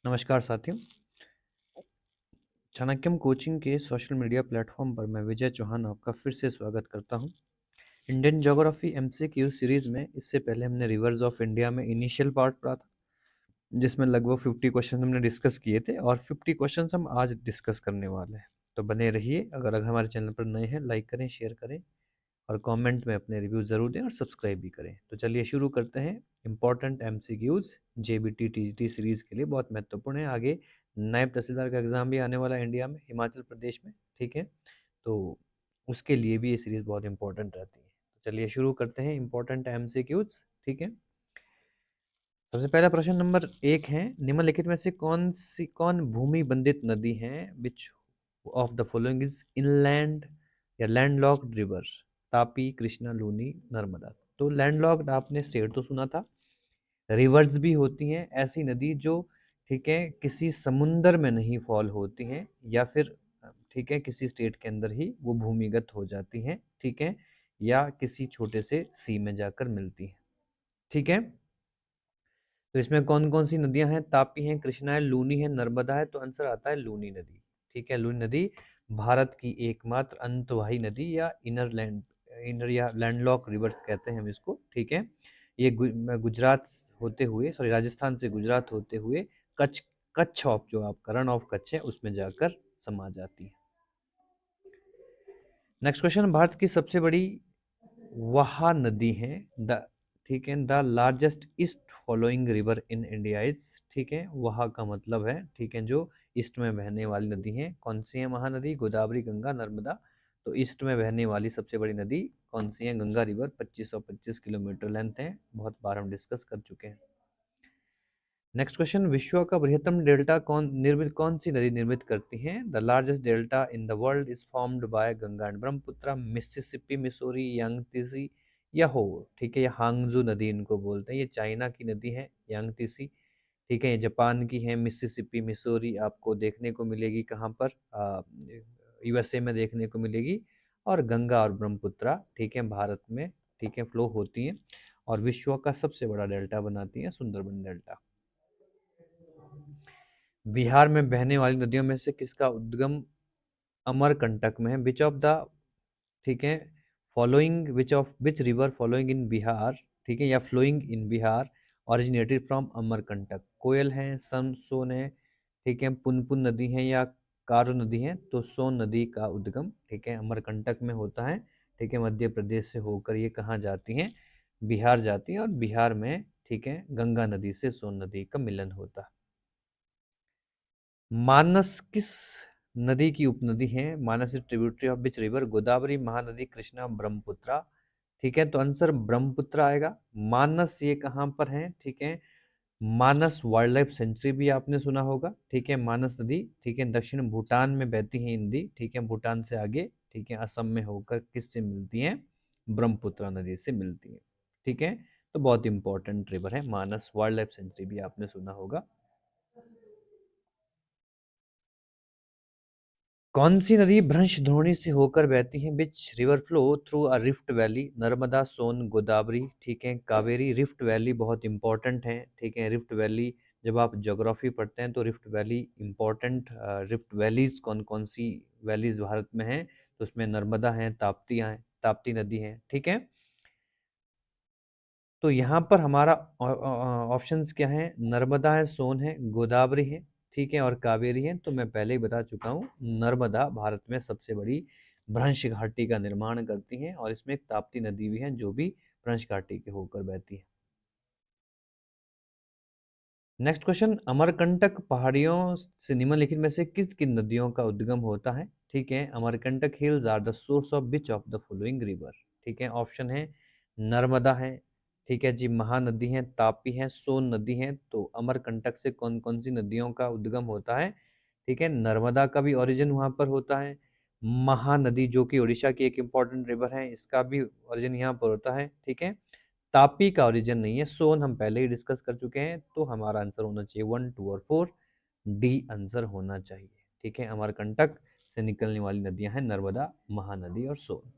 नमस्कार साथियों। चाणक्यम कोचिंग के सोशल मीडिया प्लेटफॉर्म पर मैं विजय चौहान आपका फिर से स्वागत करता हूं। इंडियन ज्योग्राफी एमसीक्यू सीरीज में इससे पहले हमने रिवर्स ऑफ इंडिया में इनिशियल पार्ट पढ़ा था, जिसमें लगभग 50 क्वेश्चन हमने डिस्कस किए थे और 50 क्वेश्चन हम आज डिस्कस करने वाले हैं। तो बने रहिए। अगर हमारे चैनल पर नए हैं, लाइक करें, शेयर करें और कमेंट में अपने रिव्यू ज़रूर दें और सब्सक्राइब भी करें। तो चलिए शुरू करते हैं। Important MCQs JBT TGT series के लिए बहुत महत्वपूर्ण है। आगे नायब तहसीलदार का एग्ज़ाम भी आने वाला है इंडिया में, हिमाचल प्रदेश में, ठीक है। तो उसके लिए भी ये सीरीज़ बहुत इंपॉर्टेंट रहती है। तो चलिए शुरू करते हैं इंपॉर्टेंट एमसीक्यूज, ठीक है। सबसे पहला प्रश्न नंबर 1 है, निम्नलिखित में से कौन भूमि बंधित नदी है? Which of the following is inland या लैंडलॉक्ड रिवर? तापी, कृष्णा, लूनी, नर्मदा। तो लैंडलॉक्ड आपने स्टेट तो सुना था। रिवर्स भी होती हैं ऐसी नदी जो, ठीक है, किसी समुंदर में नहीं फॉल होती हैं या फिर, ठीक है, किसी स्टेट के अंदर ही वो भूमिगत हो जाती हैं, ठीक है, या किसी छोटे से सी में जाकर मिलती हैं, ठीक है। तो इसमें कौन कौन सी नदियां हैं? तापी है, कृष्णा है, लूनी है, नर्मदा है। तो आंसर आता है लूनी नदी, ठीक है। लूनी नदी भारत की एकमात्र अंतवाही नदी या इनर या लैंडलॉक रिवर्स कहते हैं हम इसको, ठीक है। ये गुजरात होते हुए, सॉरी, राजस्थान से गुजरात होते हुए कच्छ, कच्छ ऑफ जो आपका रन ऑफ कच्छ है उसमें जाकर समा जाती है। नेक्स्ट क्वेश्चन, भारत की सबसे बड़ी वहा नदी है द, ठीक है, the largest east following river in India is, ठीक है। वहा का मतलब है, ठीक है, जो ईस्ट में बहने वाली नदी है। कौन सी है महानदी? गोदावरी, गंगा, नर्मदा। तो ईस्ट में बहने वाली सबसे बड़ी नदी कौन सी है? गंगा रिवर। 2525 किलोमीटर लेंथ है, बहुत बार हम डिस्कस कर चुके हैं। नेक्स्ट क्वेश्चन, विश्व का बृहत्तम डेल्टा कौन सी नदी निर्मित करती है? The largest delta in the world is formed by Ganga and Brahmaputra, Mississippi, Missouri, Yangtze या हो, ठीक है। ये हांगजू नदी इनको बोलते हैं। ये चाइना की नदी है यांगतीसी, ठीक है। ये जापान की है मिसिसिपी। मिसौरी आपको देखने को मिलेगी कहाँ पर? यूएसए में देखने को मिलेगी। और गंगा और ब्रह्मपुत्र, ठीक है, भारत में, ठीक है, फ्लो होती हैं और विश्व का सबसे बड़ा डेल्टा बनाती है सुंदरबन डेल्टा। बिहार में बहने वाली नदियों में से किसका उद्गम अमरकंटक में है? विच ऑफ द, ठीक है, following, which river following in Bihar, ठीक है, या flowing in Bihar originated from Amarkantak? Koel है, सोन है, ठीक है, पुनपुन नदी है या कारू नदी है? तो सोन नदी का उद्गम, ठीक है, अमरकंटक में होता है, ठीक है। मध्य प्रदेश से होकर ये कहाँ जाती हैं? बिहार जाती है और बिहार में, ठीक है, गंगा नदी से सोन नदी का मिलन होता है। मानस किस नदी की उपनदी है? Manas is tributary of which river? Godavari, Mahanadi, Krishna, Brahmaputra, ठीक है। तो आंसर ब्रह्मपुत्र आएगा। मानस ये कहाँ पर है? ठीक है, मानस वाइल्ड लाइफ सेंचुरी भी आपने सुना होगा, ठीक है। मानस नदी, ठीक है, दक्षिण भूटान में बहती है नदी, ठीक है। भूटान से आगे, ठीक है, असम में होकर किससे मिलती है? ब्रह्मपुत्र नदी से मिलती है, ठीक है। तो बहुत इंपॉर्टेंट रिवर है मानस, वाइल्ड लाइफ सेंचुरी भी आपने सुना होगा। कौन सी नदी भ्रंश द्रोणी से होकर बहती है? Which river flow through a rift valley? Narmada, Son, Godavari, ठीक है, कावेरी। रिफ्ट वैली बहुत इंपॉर्टेंट है, ठीक है। रिफ्ट वैली जब आप ज्योग्राफी पढ़ते हैं तो rift valley important, rift valleys कौन कौन सी वैलीज भारत में हैं? तो उसमें नर्मदा है, ताप्ती नदी है, ठीक है। तो यहाँ पर हमारा ऑप्शंस क्या है? नर्मदा है, सोन है, गोदावरी है, ठीक है, और कावेरी है। तो मैं पहले ही बता चुका हूँ, नर्मदा भारत में सबसे बड़ी भ्रंश घाटी का निर्माण करती है और इसमें एक ताप्ती नदी भी है जो भी भ्रंश घाटी के होकर बहती है। नेक्स्ट क्वेश्चन, अमरकंटक पहाड़ियों से निम्नलिखित में से किस किन नदियों का उद्गम होता है? ठीक है, Amarkantak hills are the source of which of the following river? ठीक है, ऑप्शन है नर्मदा है, ठीक है जी, महानदी है, तापी है, सोन नदी है। तो अमरकंटक से कौन कौन सी नदियों का उद्गम होता है? ठीक है, नर्मदा का भी ओरिजिन वहां पर होता है। महानदी जो कि उड़ीसा की एक इंपॉर्टेंट रिवर है, इसका भी ओरिजिन यहाँ पर होता है, ठीक है। तापी का ओरिजिन नहीं है, सोन हम पहले ही डिस्कस कर चुके हैं। तो हमारा आंसर होना चाहिए 1, 2 और 4, डी आंसर होना चाहिए, ठीक है। अमरकंटक से निकलने वाली नदियां हैं नर्मदा, महानदी और सोन।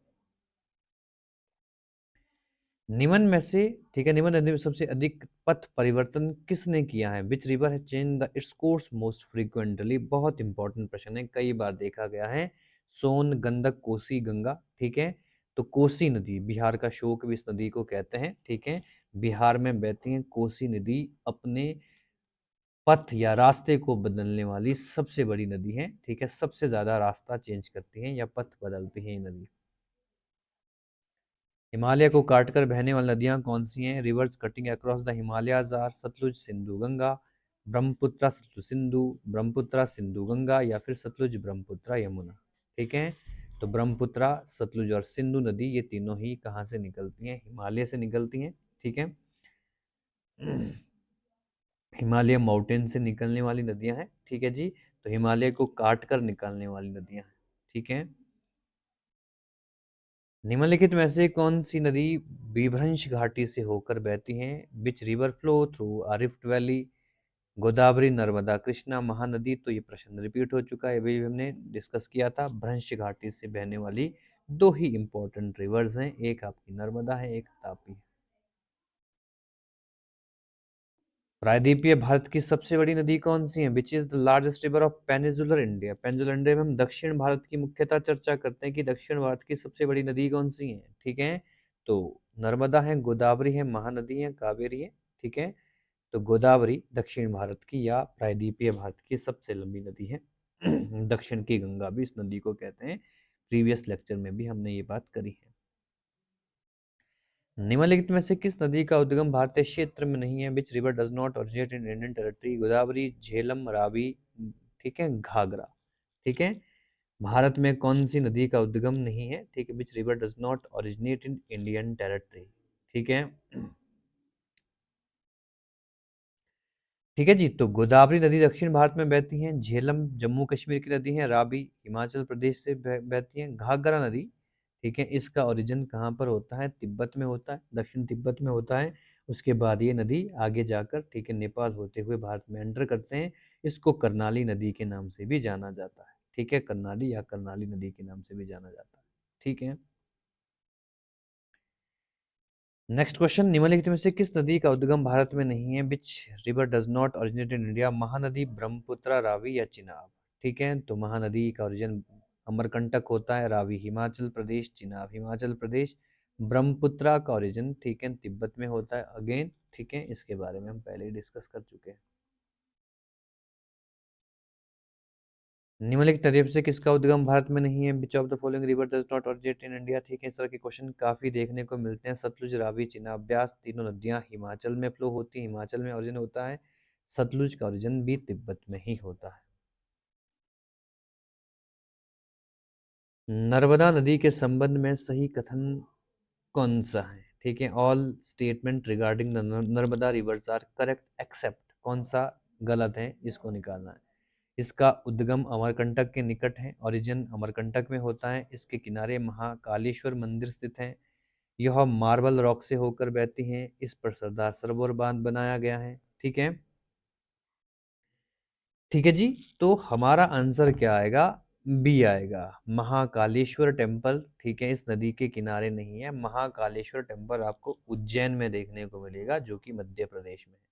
निम्न में से, ठीक है, निम्न नदी में सबसे अधिक पथ परिवर्तन किसने किया है? विच रिवर है change the its course most frequently? बहुत इंपॉर्टेंट प्रश्न है, कई बार देखा गया है। सोन, गंडक, कोसी, गंगा, ठीक है। तो कोसी नदी, बिहार का शोक भी इस नदी को कहते हैं, ठीक है। बिहार में बहती है कोसी नदी, अपने पथ या रास्ते को बदलने वाली सबसे बड़ी नदी है, ठीक है। सबसे ज्यादा रास्ता चेंज करती है या पथ बदलती है ये नदी। हिमालय को काटकर बहने वाली नदियां कौन सी हैं? Rivers cutting across the Himalayas are Sutlej, Sindhu, Ganga, Brahmaputra, Sutlej, Sindhu, Brahmaputra, Sindhu, Ganga, या फिर सतलुज, ब्रह्मपुत्र, यमुना, ठीक है। तो ब्रह्मपुत्र, सतलुज और सिंधु नदी ये तीनों ही कहाँ से निकलती हैं? हिमालय से निकलती हैं, ठीक है। हिमालय माउंटेन से निकलने वाली नदियां हैं, ठीक है जी। तो हिमालय को काट कर निकालने वाली नदियां हैं, ठीक है। निम्नलिखित में से कौन सी नदी विभ्रंश घाटी से होकर बहती है? Which river flow through a rift valley? Godavari, Narmada, Krishna, Mahanadi? तो ये प्रश्न रिपीट हो चुका है, अभी हमने डिस्कस किया था। भ्रंश घाटी से बहने वाली दो ही इंपॉर्टेंट रिवर्स हैं, एक आपकी नर्मदा है, एक तापी है। प्रायद्वीपीय भारत की सबसे बड़ी नदी कौन सी है? Which is the largest river of peninsular India? Peninsular India में हम दक्षिण भारत की मुख्यतः चर्चा करते हैं कि दक्षिण भारत की सबसे बड़ी नदी कौन सी है, ठीक है। तो नर्मदा है, गोदावरी है, महानदी है, कावेरी है, ठीक है। तो गोदावरी दक्षिण भारत की या प्रायद्वीपीय भारत की सबसे लंबी नदी है। दक्षिण की गंगा भी इस नदी को कहते हैं, प्रीवियस लेक्चर में भी हमने ये बात करी है। निम्नलिखित में से किस नदी का उद्गम भारतीय क्षेत्र में नहीं है? Which river does not originate in Indian territory? Godavari, Jhelum, Ravi, ठीक है, घाघरा, ठीक है। भारत में कौन सी नदी का उद्गम नहीं है? ठीक है, which river does not originate in Indian territory, ठीक है। ठीक है जी, तो गोदावरी नदी दक्षिण भारत में बहती है, झेलम जम्मू कश्मीर की नदी है, रावी हिमाचल प्रदेश से बहती है, घाघरा नदी, ठीक है, इसका ओरिजिन कहाँ पर होता है? तिब्बत में होता है, दक्षिण तिब्बत में होता है। उसके बाद ये नदी आगे जाकर, ठीक है, नेपाल होते हुए भारत में एंटर करते हैं। इसको कर्नाली नदी के नाम से भी जाना जाता है, ठीक है, कर्नाली या कर्नाली नदी के नाम से भी जाना जाता है, ठीक है। नेक्स्ट क्वेश्चन, निम्नलिखित में से किस नदी का उद्गम भारत में नहीं है? Which river does not originate in India? Mahanadi, Brahmaputra, Ravi या चिनाब? ठीक है, तो महानदी का ओरिजिन अमरकंटक होता है, रावी हिमाचल प्रदेश, चिनाब हिमाचल प्रदेश। ब्रह्मपुत्र का ओरिजिन, ठीक है, तिब्बत में होता है अगेन, ठीक है, इसके बारे में हम पहले ही डिस्कस कर चुके हैं। निम्नलिखित नदियों से किसका उद्गम भारत में नहीं है? Which of the following river does not originate in India? ठीक है, इस तरह के क्वेश्चन काफी देखने को मिलते हैं। सतलुज, रावी, चिनाब, ब्यास तीनों नदियां हिमाचल में फ्लो होती हैं, हिमाचल में ओरिजिन होता है। सतलुज का ओरिजिन भी तिब्बत में ही होता है। नर्मदा नदी के संबंध में सही कथन कौन सा है? ठीक है, all statement regarding the Narmada rivers are correct except, कौन सा गलत है, इसको निकालना है। इसका उद्गम अमरकंटक के निकट है, ओरिजिन अमरकंटक में होता है। इसके किनारे महाकालेश्वर मंदिर स्थित है। यह मार्बल रॉक से होकर बहती हैं। इस पर सरदार सरोवर बांध बनाया गया है, ठीक है। ठीक है जी, तो हमारा आंसर क्या आएगा? बी आएगा, महाकालेश्वर टेम्पल, ठीक है, इस नदी के किनारे नहीं है। महाकालेश्वर टेम्पल आपको उज्जैन में देखने को मिलेगा, जो कि मध्य प्रदेश में है,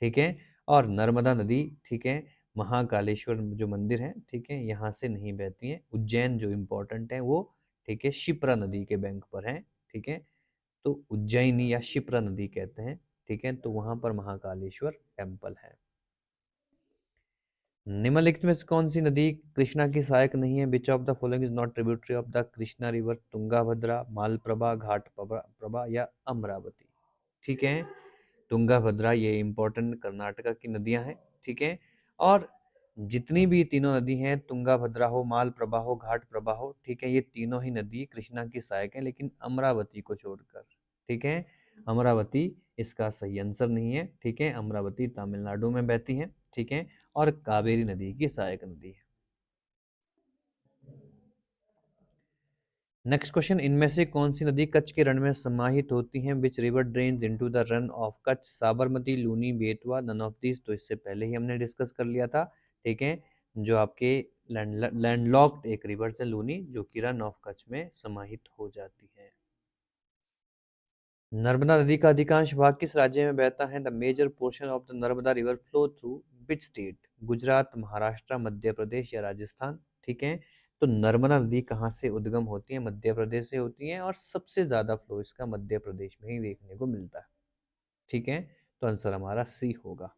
ठीक है। और नर्मदा नदी, ठीक है, महाकालेश्वर जो मंदिर है, ठीक है, यहाँ से नहीं बहती है। उज्जैन जो इम्पोर्टेंट है वो, ठीक है, शिप्रा नदी के बैंक पर है, ठीक है। तो उज्जैनी या शिप्रा नदी कहते हैं, ठीक है, तो वहां पर महाकालेश्वर टेम्पल है। निम्नलिखित में से कौन सी नदी कृष्णा की सहायक नहीं है? Which of the following is not tributary of the Krishna river? Tungabhadra, Malaprabha, Ghataprabha या अमरावती? ठीक है, तुंगाभद्रा ये इंपॉर्टेंट कर्नाटका की नदियां हैं, ठीक है। और जितनी भी तीनों नदी हैं, तुंगाभद्रा हो, मालप्रभा हो, घाट प्रभा हो, ठीक है, ये तीनों ही नदी कृष्णा की सहायक है, लेकिन अमरावती को छोड़कर, ठीक है। अमरावती इसका सही आंसर नहीं है, ठीक है। अमरावती तमिलनाडु में बहती है, ठीक है, और कावेरी नदी की सहायक नदी है। नेक्स्ट क्वेश्चन, इनमें से कौन सी नदी कच्छ के रण में समाहित होती है? Which river drains into the Rann of Kutch? Sabarmati, Luni, Betwa, none of these? तो इससे पहले ही हमने डिस्कस कर लिया था, ठीक है। जो आपके लैंडलॉक्ड एक रिवर है लूनी, जो कि रन ऑफ कच्छ में समाहित हो जाती है। नर्मदा नदी का अधिकांश भाग किस राज्य में बहता है? The major portion of the Narmada river flow through which state? Gujarat, Maharashtra, Madhya Pradesh या राजस्थान? ठीक है, तो नर्मदा नदी कहाँ से उद्गम होती है? मध्य प्रदेश से होती है, और सबसे ज्यादा फ्लो इसका मध्य प्रदेश में ही देखने को मिलता है। ठीक है, तो आंसर हमारा सी होगा।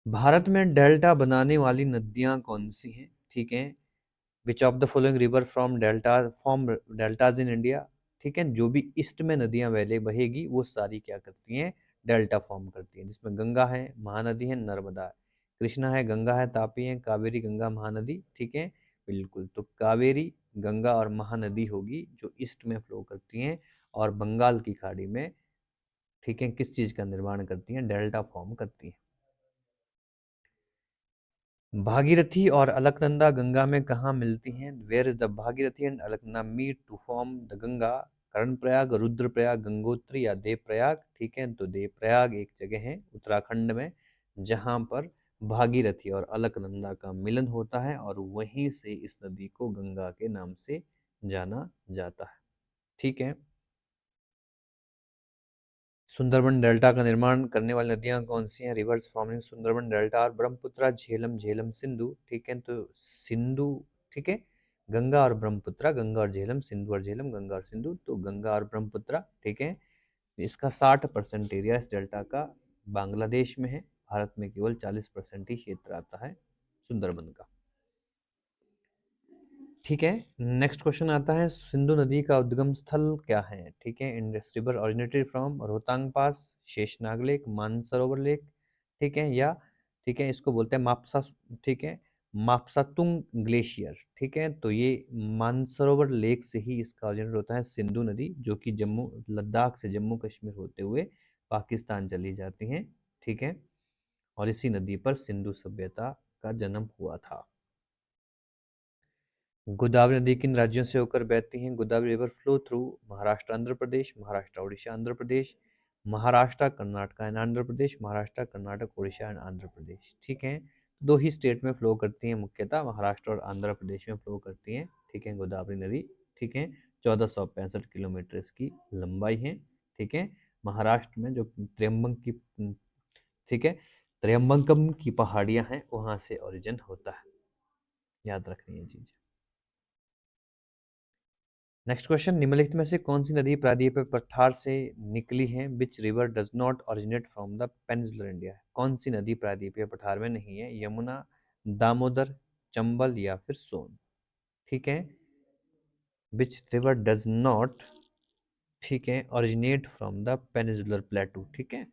भारत में डेल्टा बनाने वाली नदियां कौन सी हैं? ठीक है, which of the following river from delta form deltas in India? ठीक है, जो भी ईस्ट में नदियां वहले बहेगी वो सारी क्या करती हैं? डेल्टा फॉर्म करती हैं, जिसमें गंगा है, महानदी है, नर्मदा है। कृष्णा है, गंगा है, तापी है, कावेरी, गंगा, महानदी। ठीक है, बिल्कुल, तो कावेरी, गंगा और महानदी होगी जो ईस्ट में फ्लो करती हैं और बंगाल की खाड़ी में, ठीक है, किस चीज का निर्माण करती हैं? डेल्टा फॉर्म करती हैं। भागीरथी और अलकनंदा गंगा में कहाँ मिलती हैं? Where is the Bhagirathi and Alaknanda meet to form the Ganga? Karnaprayag, Rudraprayag, Gangotri या देवप्रयाग? ठीक है, तो देवप्रयाग एक जगह है उत्तराखंड में जहाँ पर भागीरथी और अलकनंदा का मिलन होता है, और वहीं से इस नदी को गंगा के नाम से जाना जाता है। ठीक है, सुंदरबन डेल्टा का निर्माण करने वाली नदियां कौन सी हैं? रिवर्स फॉर्मिंग सुंदरबन डेल्टा और ब्रह्मपुत्रा, झेलम, झेलम, सिंधु। ठीक है, तो सिंधु। ठीक है, गंगा और ब्रह्मपुत्रा, गंगा और झेलम, सिंधु और झेलम, गंगा और सिंधु, तो गंगा और ब्रह्मपुत्रा। ठीक है, इसका 60% एरिया इस डेल्टा का बांग्लादेश में है। भारत में केवल 40% ही क्षेत्र आता है सुंदरबन का। ठीक है, नेक्स्ट क्वेश्चन आता है, सिंधु नदी का उद्गम स्थल क्या है? ठीक है, Indus river originated from Rohtang pass, Sheshnag lake, Mansarovar lake. ठीक है, या ठीक है, इसको बोलते हैं मापसा। ठीक है, मापसातुंग ग्लेशियर। ठीक है, तो ये मानसरोवर लेक से ही इसका ओरिजिनेट होता है सिंधु नदी, जो कि जम्मू लद्दाख से जम्मू कश्मीर होते हुए पाकिस्तान चली जाती हैं। ठीक है, और इसी नदी पर सिंधु सभ्यता का जन्म हुआ था। गोदावरी नदी किन राज्यों से होकर बहती है? Godavari river flow through Maharashtra, Andhra Pradesh, Maharashtra, Orissa, Andhra Pradesh, Maharashtra, Karnataka and Andhra Pradesh, Maharashtra, Karnataka, Orissa and Andhra Pradesh. ठीक है, दो ही स्टेट में फ्लो करती हैं मुख्यतः, महाराष्ट्र और आंध्र प्रदेश में फ्लो करती हैं। ठीक है, गोदावरी नदी। ठीक है, 1465 किलोमीटर इसकी लंबाई है। ठीक है, महाराष्ट्र में जो त्र्यंबक की, ठीक है, त्र्यंबकम की पहाड़ियां हैं वहां से ओरिजिन होता है, याद रखनी है चीज। नेक्स्ट क्वेश्चन, निम्नलिखित में से कौन सी नदी प्रायद्वीपीय पठार से निकली है? Which river does not originate from the peninsular India? कौन सी नदी प्रायद्वीपीय पठार में नहीं है? यमुना, दामोदर, चंबल या फिर सोन? ठीक है, विच रिवर डज नॉट, ठीक है, ओरिजिनेट फ्रॉम द पेनिनसुलर प्लेटू। ठीक है,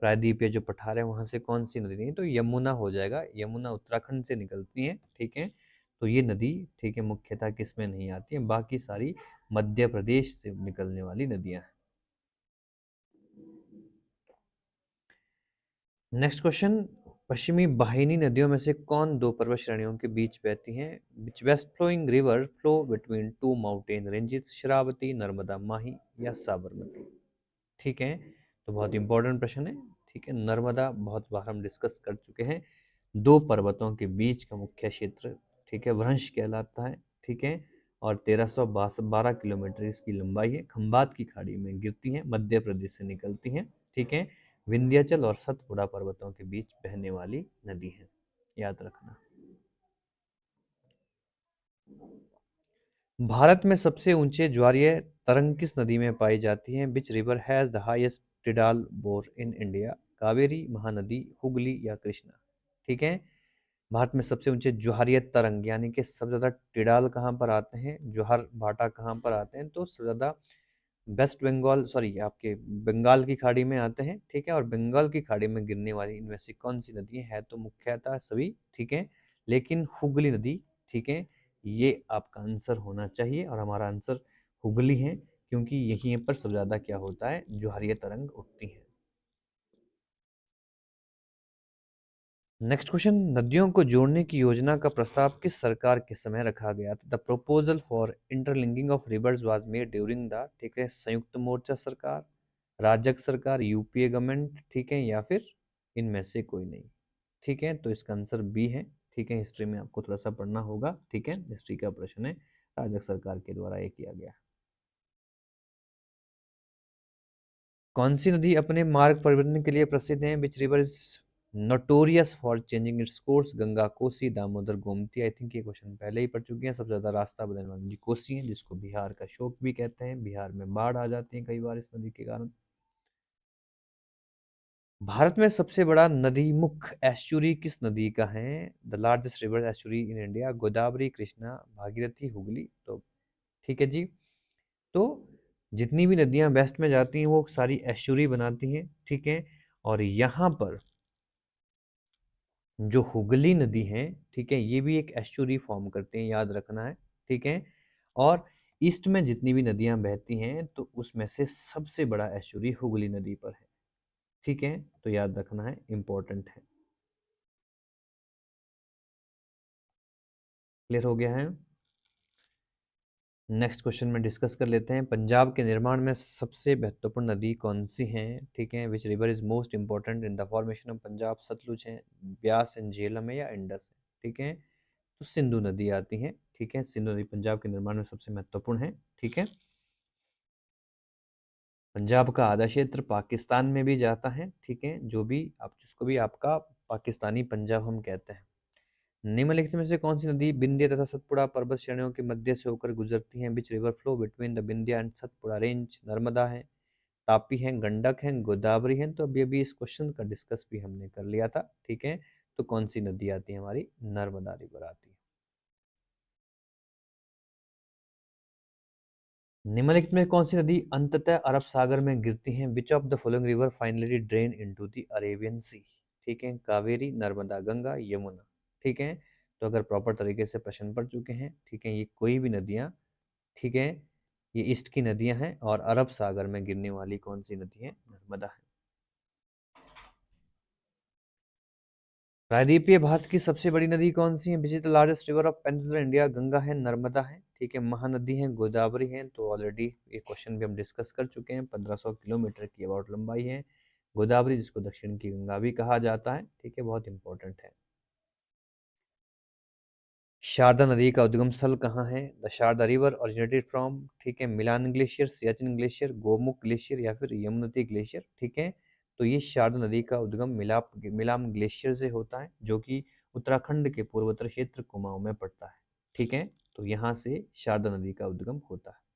प्रायद्वीपीय जो पठार है वहां से कौन सी नदी नहीं, तो यमुना हो जाएगा। यमुना उत्तराखंड से निकलती है। ठीक है, तो ये नदी, ठीक है, मुख्यतः किस में नहीं आती है? बाकी सारी मध्य प्रदेश से निकलने वाली नदियां हैं। नेक्स्ट क्वेश्चन, पश्चिमी वाहिनी नदियों में से कौन दो पर्वत श्रेणियों के बीच बहती हैं? Which west flowing river flow between two mountain ranges? Sharavati, Narmada, Mahi या साबरमती? ठीक है, तो बहुत इंपॉर्टेंट प्रश्न है। ठीक है, नर्मदा बहुत बार हम डिस्कस कर चुके हैं, दो पर्वतों के बीच का मुख्य क्षेत्र, ठीक है, वृंश कहलाता है। ठीक है, और 1312 किलोमीटर इसकी लंबाई है, खंबात की खाड़ी में गिरती है, मध्य प्रदेश से निकलती हैं। ठीक है, विंध्याचल और सतपुड़ा पर्वतों के बीच बहने वाली नदी है, याद रखना। भारत में सबसे ऊंचे ज्वारीय तरंग किस नदी में पाई जाती है? Which river has the highest tidal bore in India? Kaveri, Mahanadi, Hooghly या कृष्णा? ठीक है, भारत में सबसे ऊंचे ज्वारीय तरंग यानी कि सबसे ज्यादा टिडाल कहाँ पर आते हैं, ज्वार भाटा कहाँ पर आते हैं, तो सबसे ज्यादा वेस्ट बंगाल, सॉरी, आपके बंगाल की खाड़ी में आते हैं। ठीक है, और बंगाल की खाड़ी में गिरने वाली इनमें से कौन सी नदी है? तो मुख्यतः सभी, ठीक है, लेकिन हुगली नदी, ठीक है, ये आपका आंसर होना चाहिए, और हमारा आंसर हुगली है, क्योंकि यहीं पर सबसे ज्यादा क्या होता है, ज्वारीय तरंग उठती है। नेक्स्ट क्वेश्चन, नदियों को जोड़ने की योजना का प्रस्ताव किस सरकार के समय रखा गया था? The proposal for interlinking of reverse was made during the, ठीक है, संयुक्त मोर्चा सरकार, राजग सरकार, यूपीए गवर्नमेंट, ठीक है, या फिर इनमें से कोई नहीं? ठीक है, तो इसका आंसर बी है। ठीक है, हिस्ट्री में आपको थोड़ा सा पढ़ना होगा। ठीक है, हिस्ट्री का प्रश्न है, राजक सरकार के द्वारा ये किया गया। कौन सी नदी अपने मार्ग परिवर्तन के लिए प्रसिद्ध है? Which river is notorious for changing its course? Ganga, Kosi, Damodar, Gomti. I think ये क्वेश्चन पहले ही पढ़ चुके हैं। सबसे ज्यादा रास्ता बदलने वाली नदी कोसी है, जिसको बिहार का शोक भी कहते हैं। बिहार में बाढ़ आ जाती है कई बार इस नदी के कारण। भारत में सबसे बड़ा नदी मुख एस्चुरी किस नदी का है? The largest river estuary in India? Godavari, Krishna, Bhagirathi, Hooghly. तो ठीक है जी। तो जितनी भी नदियां वेस्ट में जाती हैं वो सारी एस्चुरी बनाती हैं, ठीक है। और यहाँ पर जो हुगली नदी है, ठीक है, ये भी एक एस्चुरी फॉर्म करते हैं, याद रखना है, ठीक है। और ईस्ट में जितनी भी नदियां बहती हैं तो उसमें से सबसे बड़ा एस्चुरी हुगली नदी पर है, ठीक है। तो याद रखना है, इंपॉर्टेंट है। क्लियर हो गया है? नेक्स्ट क्वेश्चन में डिस्कस कर लेते हैं। पंजाब के निर्माण में सबसे महत्वपूर्ण नदी कौन सी है? ठीक है। Which river is most important in the formation of Punjab? Sutlej है, ब्यास एंड झेलम है, या इंडस है? ठीक है। तो सिंधु नदी आती है, ठीक है। सिंधु नदी पंजाब के निर्माण में सबसे महत्वपूर्ण है, ठीक है। पंजाब का आधा क्षेत्र पाकिस्तान में भी जाता है, ठीक है, जो भी आप जिसको भी आपका पाकिस्तानी पंजाब हम कहते हैं। निम्नलिखित में से कौन सी नदी विंध्य तथा सतपुड़ा पर्वत श्रेणियों के मध्य से होकर गुजरती है? Which river flow between the Vindhya and Satpura range? Narmada है, तापी है, गंडक है, गोदावरी है। तो अभी अभी इस क्वेश्चन का डिस्कस भी हमने कर लिया था, ठीक है। तो कौन सी नदी आती है हमारी? नर्मदा रिवर आती है। निम्नलिखित में कौन सी नदी अंततः अरब सागर में गिरती है? Which of the following river finally drain into the Arabian sea? ठीक है। कावेरी, नर्मदा, गंगा, यमुना। ठीक है। तो अगर प्रॉपर तरीके से प्रश्न पढ़ चुके हैं, ठीक है, ये कोई भी नदियां, ठीक है, ये ईस्ट की नदियां हैं। और अरब सागर में गिरने वाली कौन सी नदी है? नर्मदा है। प्रायद्वीपीय भारत की सबसे बड़ी नदी कौन सी है? Which is the largest river of peninsular India? Ganga है, नर्मदा है, ठीक है, महानदी है, गोदावरी है। तो ऑलरेडी ये क्वेश्चन भी हम डिस्कस कर चुके हैं। 1500 किलोमीटर की अबाउट लंबाई है गोदावरी, जिसको दक्षिण की गंगा भी कहा जाता है, ठीक है, बहुत इंपॉर्टेंट है। शारदा नदी का उद्गम स्थल कहाँ है? The Sharda river originated from, ठीक है, Milan glacier, Siachen glacier, Gaumukh glacier, या फिर यमुनोत्री ग्लेशियर? ठीक है। तो ये शारदा नदी का उद्गम मिलाम ग्लेशियर से होता है, जो कि उत्तराखंड के पूर्वोत्तर क्षेत्र कुमाऊं में पड़ता है, ठीक है। तो यहाँ से शारदा नदी का उद्गम होता है।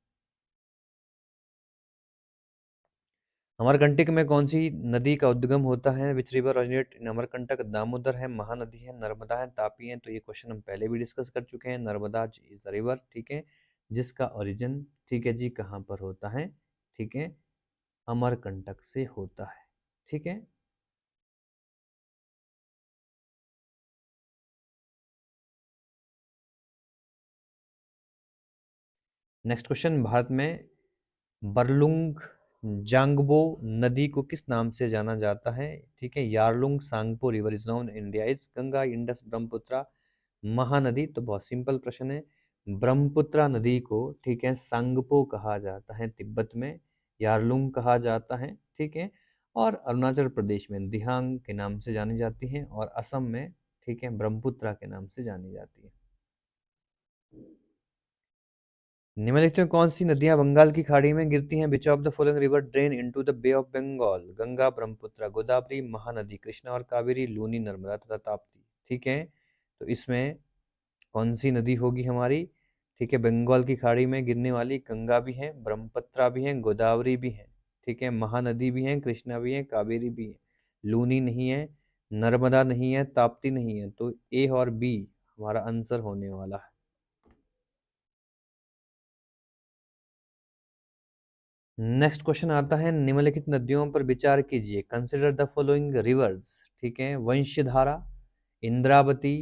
अमरकंटक में कौन सी नदी का उद्गम होता है? विच रिवर ओरिजिनेट इन अमरकंटक? दामोदर है, महानदी है, नर्मदा है, तापी है। तो ये क्वेश्चन हम पहले भी डिस्कस कर चुके हैं। नर्मदा इज द रिवर, ठीक है, जिसका ओरिजिन, ठीक है जी, कहाँ पर होता है? ठीक है, अमरकंटक से होता है, ठीक है। Next question. भारत में बरलुंग जांगबो नदी को किस नाम से जाना जाता है? ठीक है, Yarlung Tsangpo river is known India is? Ganga, Indus, Brahmaputra, Mahanadi? तो बहुत सिंपल प्रश्न है। ब्रह्मपुत्रा नदी को, ठीक है, सांगपो कहा जाता है तिब्बत में, यारलुंग कहा जाता है, ठीक है। और अरुणाचल प्रदेश में दिहांग के नाम से जानी जाती है, और असम में, ठीक है, ब्रह्मपुत्रा के नाम से जानी जाती है। निम्नलिखित में कौन सी नदियां बंगाल की खाड़ी में गिरती हैं? Which of the following river drain into the Bay of Bengal? Ganga, Brahmaputra, Godavari, Mahanadi, Krishna और कावेरी, लूनी, नर्मदा तथा ताप्ती? ठीक है। तो इसमें कौन सी नदी होगी हमारी? ठीक है, बंगाल की खाड़ी में गिरने वाली गंगा भी है, ब्रह्मपुत्र भी है, गोदावरी भी है, ठीक है, महानदी भी है, कृष्णा भी है, कावेरी भी है। लूनी नहीं है, नर्मदा नहीं है, ताप्ती नहीं है। तो ए और बी हमारा आंसर होने वाला है। नेक्स्ट क्वेश्चन आता है। निम्नलिखित नदियों पर विचार कीजिए। कंसिडर द फॉलोइंग रिवर्स, ठीक है, वंशधारा, इंद्रावती,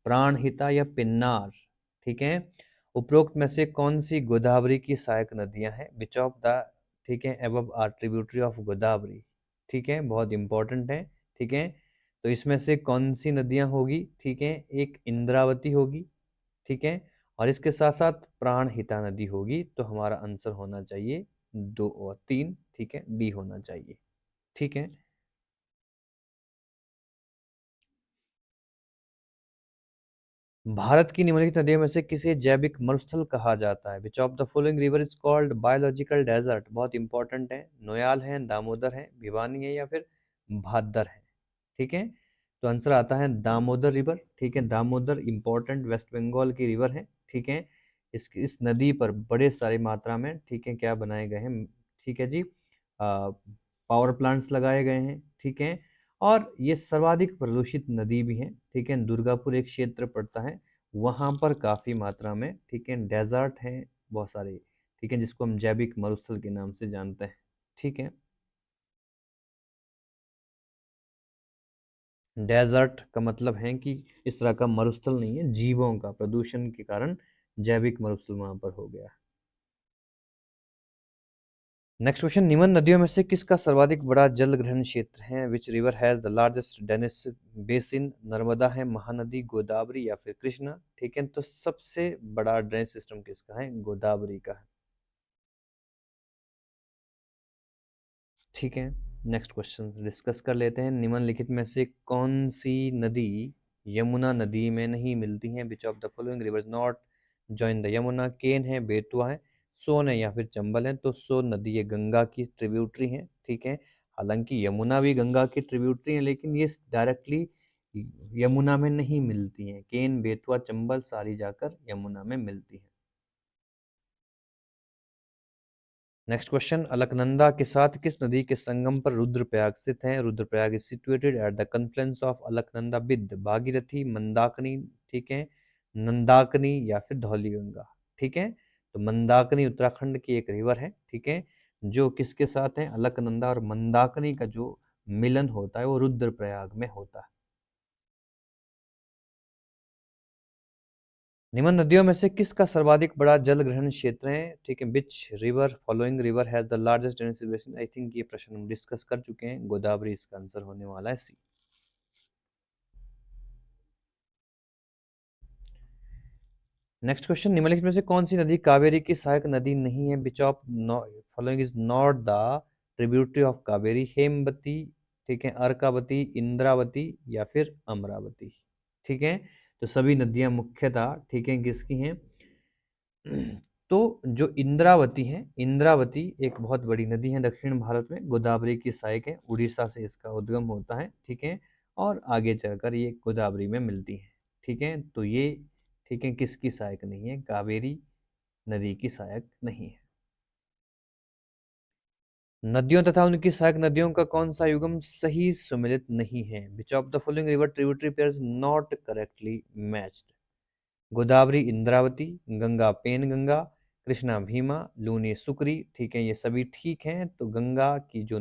प्राणहिता, या पिन्नार? ठीक है। उपरोक्त में से कौन सी गोदावरी की सहायक नदियां हैं? विच ऑफ द, ठीक है, above are tributary of Godavari? ठीक है, बहुत इंपॉर्टेंट है, ठीक है। तो इसमें से कौन सी नदियां होगी? ठीक है, एक इंद्रावती होगी, ठीक है, और इसके साथ साथ प्राणहिता नदी होगी। तो हमारा आंसर होना चाहिए 2 और 3, ठीक है, डी होना चाहिए, ठीक है। भारत की निम्नलिखित नदियों में से किसे जैविक मरुस्थल कहा जाता है? Which of the following river is called biological desert? बहुत इंपॉर्टेंट है। नोयाल है, दामोदर है, भिवानी है या फिर भादर है? ठीक है, तो आंसर आता है दामोदर रिवर। ठीक है, दामोदर इंपॉर्टेंट वेस्ट बंगाल की रिवर है। ठीक है, इस नदी पर बड़े सारी मात्रा में, ठीक है, क्या बनाए गए हैं, ठीक है जी, पावर प्लांट्स लगाए गए हैं। ठीक है, और ये सर्वाधिक प्रदूषित नदी भी है। ठीक है, दुर्गापुर एक क्षेत्र पड़ता है, वहाँ पर काफ़ी मात्रा में, ठीक है, डेजर्ट हैं बहुत सारे। ठीक है, जिसको हम जैविक मरुस्थल के नाम से जानते हैं। ठीक है, डेजर्ट का मतलब है कि इस तरह का मरुस्थल नहीं है, जीवों का प्रदूषण के कारण जैविक मरुस्थल वहाँ पर हो गया। नेक्स्ट क्वेश्चन, निम्न नदियों में से किसका सर्वाधिक बड़ा जल ग्रहण क्षेत्र है? Which river has the largest drainage basin? Narmada है, महानदी, गोदावरी या फिर कृष्णा? ठीक है, तो सबसे बड़ा ड्रेनेज सिस्टम किसका है? गोदावरी का है। ठीक है, नेक्स्ट क्वेश्चन डिस्कस कर लेते हैं। निम्नलिखित में से कौन सी नदी यमुना नदी में नहीं मिलती है? Which of the following rivers not join the Yamuna? Ken है, बेतवा है, सोन है या फिर चंबल है? तो सोन नदी ये गंगा की ट्रिब्यूटरी है। ठीक है, हालांकि यमुना भी गंगा की ट्रिब्यूटरी है, लेकिन ये डायरेक्टली यमुना में नहीं मिलती हैं। केन, बेतवा, चंबल सारी जाकर यमुना में मिलती है। नेक्स्ट क्वेश्चन, अलकनंदा के साथ किस नदी के संगम पर रुद्रप्रयाग स्थित है? Rudraprayag is situated at the confluence of Alaknanda with Bhagirathi, Mandakini, ठीक है, नंदाकिनी या फिर धौलीगंगा? ठीक है, तो मंदाकिनी उत्तराखंड की एक रिवर है। ठीक है, जो किसके साथ है? अलकनंदा और मंदाकिनी का जो मिलन होता है वो रुद्रप्रयाग में होता है। निम्न नदियों में से किसका सर्वाधिक बड़ा जल ग्रहण क्षेत्र है? ठीक है, which river following river has the largest drainage basin? I think ये प्रश्न हम डिस्कस कर चुके हैं, गोदावरी इसका आंसर होने वाला है, सी। नेक्स्ट क्वेश्चन, निम्नलिखित में से कौन सी नदी कावेरी की सहायक नदी नहीं है? Which of following is not the tributary of Kaveri? Hemavati, ठीक है, अर्कावती, इंद्रावती या फिर अमरावती? ठीक है, तो सभी नदियां मुख्यतः, ठीक है, किसकी हैं? तो जो इंद्रावती है, इंद्रावती एक बहुत बड़ी नदी है दक्षिण भारत में, गोदावरी की सहायक है, उड़ीसा से इसका उद्गम होता है। ठीक है, और आगे चलकर ये गोदावरी में मिलती है। ठीक है, तो ये, ठीक है, किसकी सहायक नहीं है? कावेरी नदी की सहायक नहीं है। नदियों तथा उनकी सहायक नदियों का कौन सा युग्म सही सुमेलित नहीं है? Which of the following river tributary pairs not correctly matched? Godavari Indravati, Ganga Penganga, Krishna Bhima, Luni Sukri? ठीक है, ये सभी ठीक हैं। तो गंगा की जो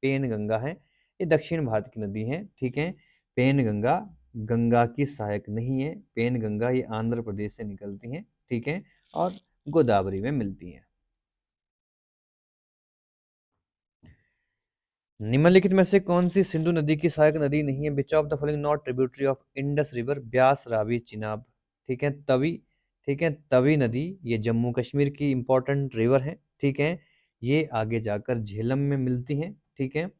पेन गंगा है ये दक्षिण भारत की नदी है। ठीक है, पेन गंगा गंगा की सहायक नहीं है। पेन गंगा ये आंध्र प्रदेश से निकलती हैं। ठीक है, और गोदावरी में मिलती हैं। निम्नलिखित में से कौन सी सिंधु नदी की सहायक नदी नहीं है? Which of the following not tributary of Indus river? Beas, Ravi, Chenab? ठीक है, तवी, ठीक है, तवी नदी ये जम्मू कश्मीर की इंपॉर्टेंट रिवर है। ठीक है, ये आगे जाकर झेलम में मिलती हैं। ठीक है,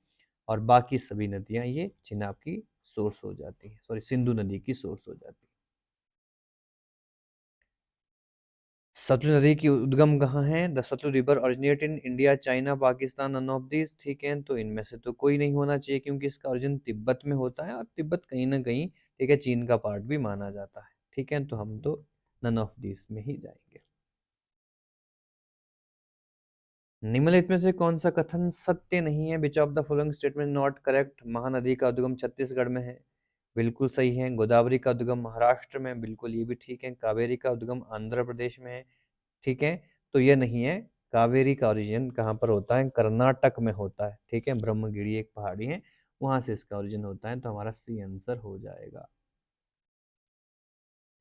और बाकी सभी नदियां ये चिनाब की सोर्स हो जाती है, सॉरी, सिंधु नदी की सोर्स हो जाती है। सतलुज नदी की उद्गम कहाँ है? The Sutlej river originate in India, China, Pakistan, none of this? ठीक है, तो इनमें से तो कोई नहीं होना चाहिए, क्योंकि इसका ओरिजिन तिब्बत में होता है, और तिब्बत कहीं ना कहीं, ठीक है, चीन का पार्ट भी माना जाता है। ठीक है, तो हम तो नन ऑफ दिस में ही जाएंगे। निम्नलिखित में से कौन सा कथन सत्य नहीं है? Which of the following statement not correct? Mahanadi का उद्गम छत्तीसगढ़ में है, बिल्कुल सही है। गोदावरी का उद्गम महाराष्ट्र में, बिल्कुल ये भी ठीक है। कावेरी का उद्गम आंध्र प्रदेश में है। ठीक है, तो ये नहीं है। कावेरी का ओरिजिन कहाँ पर होता है? कर्नाटक में होता है। ठीक है, ब्रह्मगिरी एक पहाड़ी है, वहां से इसका ओरिजिन होता है, तो हमारा सी आंसर हो जाएगा।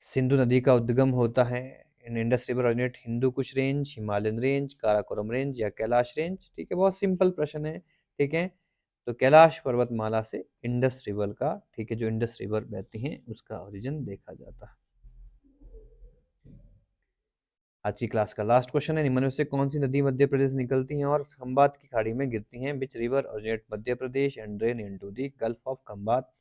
सिंधु नदी का उद्गम होता है in Indus river originate Hindu Kush range, Himalayan range, Karakoram range या कैलाश रेंज? ठीक है, बहुत सिंपल प्रश्न है। ठीक है, तो कैलाश पर्वतमाला से इंडस रिवर का, ठीक है, जो इंडस रिवर बहती हैं उसका ओरिजिन देखा जाता है। आज की क्लास का लास्ट क्वेश्चन है, निम्न में से कौन सी नदी मध्य प्रदेश से निकलती हैं और खंबात की खाड़ी में गिरती हैं? Which river originate Madhya Pradesh and drain into the gulf of Khambhat?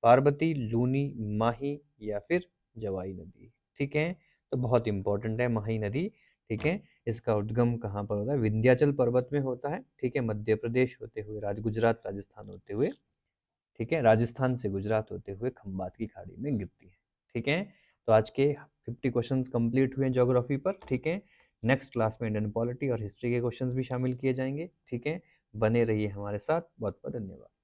Parvati, Luni, Mahi या फिर जवाई नदी। ठीक है, तो बहुत इंपॉर्टेंट है माही नदी। ठीक है, इसका उद्गम कहाँ पर होता है? विंध्याचल पर्वत में होता है। ठीक है, मध्य प्रदेश होते हुए गुजरात राजस्थान होते हुए, ठीक है, राजस्थान से गुजरात होते हुए खंबात की खाड़ी में गिरती है। ठीक है, तो आज के 50 क्वेश्चंस कंप्लीट हुए ज्योग्राफी पर। ठीक है, नेक्स्ट क्लास में इंडियन पॉलिटी और हिस्ट्री के क्वेश्चंस भी शामिल किए जाएंगे। ठीक है, बने रहिए हमारे साथ। बहुत बहुत धन्यवाद।